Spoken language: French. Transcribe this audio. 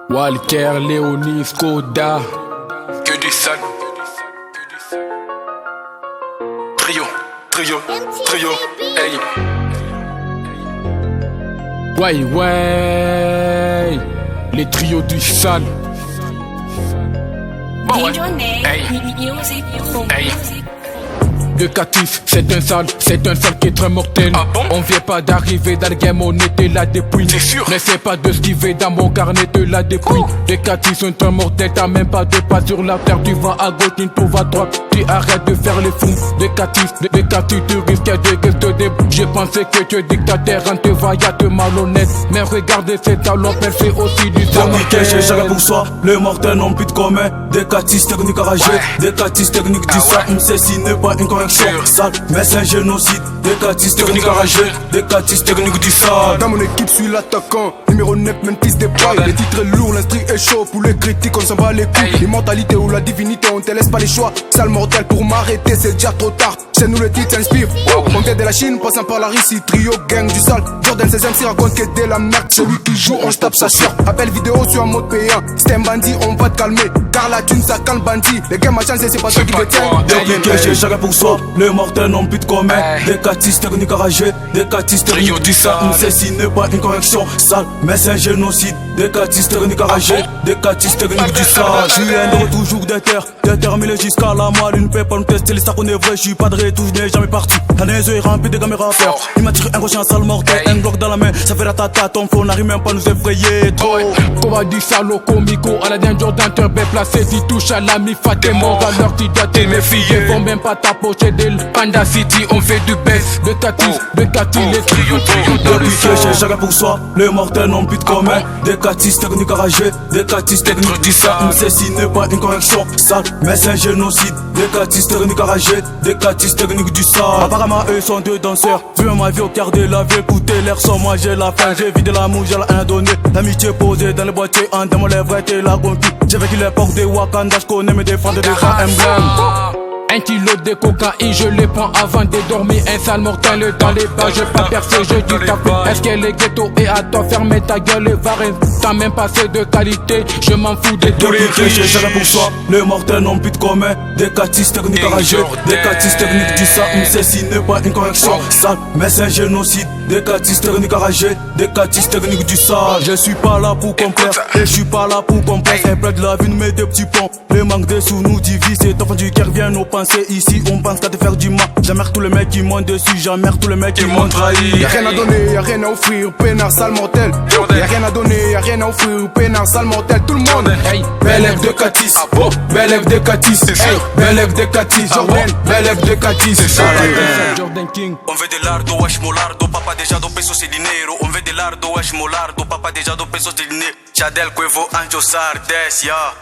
Walker, Léonie, Skoda. Que du sale. Trio, hey. Ouais, les trios du sale. Bon ouais, hey. Hey. De Catus, c'est un sale qui est très mortel. Ah bon? On vient pas d'arriver dans le game, on était là depuis. C'est sûr. N'essaie pas de skiver dans mon carnet de là depuis. De Catus, c'est un mortel, t'as même pas de pas sur la terre. Tu vas à gauche, tu trouves à droite. Tu arrêtes de faire les fous. De Catus, tu risques de gueule te débrouiller. J'ai pensé que tu es dictateur, en te voyant de malhonnête. Mais regardez cette salope, elle fait aussi du sale mortel. J'ai jamais pour soi, le mortel non plus de commun. Des Catus techniques arrachées, des Catus techniques du sang. Ceci n'est pas une correction sale, mais c'est un génocide. Des Catus techniques arrachées, des Catus techniques du sang. Dans mon équipe, je suis l'attaquant. Numéro 9, Memphis des bails. Les titres est lourd, l'instru est chaud. Pour les critiques, on s'en bat les couilles. L'immortalité ou la divinité, on te laisse pas les choix. Sale mortel pour m'arrêter, c'est déjà trop tard. Chez nous, le titre s'inspire. On vient de la Chine, passant par la Russie. Trio, gang du sale. Jordan 16ème, s'il raconte que de la merde. Celui qui joue, on se tape sa sœur. Appel vidéo sur un mode payant. C'est un bandit, on va te calmer. Car la thune, ça calme bandit. Les gars, ma chance, c'est pas toi qui détient. J'ai chacun pour soi, le mortel non plus de commun. Des Catus techniques arrachées, des Catus techniques du sang. Ceci n'est pas une correction sale, mais c'est un génocide. Des Catus techniques arrachées, des Catus techniques du sang. Je suis un homme toujours déterminé jusqu'à la moelle. Une paix pour me tester, les sacs on est vrai. Je suis pas de retour, je n'ai jamais parti. T'as des yeux remplis de caméras à faire. Il m'a tiré un rocher, un sale mortel, un bloc dans la main. Ça fait la tata, ton faux n'arrive même pas à nous effrayer trop. Combat du salaud comico, Aladdin Jordan, turbe placé. Si touche à l'ami Fatima, alors tu dois te méfier. Ils vont même pas t'approcher de Panda City, on fait du baisse. De Catus, les trios J'ai chacun pour soi, le mortel non plus de commun. Des Catus techniques arrachées, des Catus techniques du sang. Ceci n'est pas une correction sale, mais c'est un génocide. Des Catus techniques arrachées, des Catus techniques du sang. Apparemment eux sont deux danseurs. Vu ma vie au quart de la vie, écouter l'air sans moi j'ai la faim. J'ai vidé l'amour, j'ai la indonné. L'amitié posée dans les boîtiers, en dans mon lèvre était la conquête. J'ai vécu l'époque des Wakanda, je connais mes défendre des grands emblèmes. Un kilo de cocaïne, je les prends avant de dormir. Un sale mortel dans les bas, j'ai pas percé, je dis café. Est-ce que les ghettos et à toi fermer ta gueule et varenne? T'as même pas assez de qualité, je m'en fous des deux. J'ai chacun pour soi, le mortel non plus de commun. Des Catus techniques arrachées, des Catus techniques du sang. Ceci n'est pas une correction sale, mais c'est un génocide. Des Catus techniques arrachées, des Catus techniques du sang. Je suis pas là pour complaire, et je suis pas là pour complaire. Un plat de la vie nous met des petits ponts. Le manque de sous nous divise, cet enfant du cœur vient nos pensées. Ici on pense qu'à te faire du mal. J'emmerde tous les mecs qui m'ont dessus, j'emmerde tous les mecs qui m'ont trahi. Y'a rien à donner, y'a rien à offrir, peinard sale mortel. Y'a rien à donner, y'a rien à offrir, peinard sale mortel. Tout le monde, Hey, bel F de Catus, bel F de Catus, hey, bel F de Catus, Jordan, bel F de Catus. Jordan King. On veut de lardo, wesh molardo, papa déjà do pesos e dinero. On veut de lardo, wesh molardo, papa déjà do pesos e dinero. Chadel Cuevo, Anjo Sardes, ya.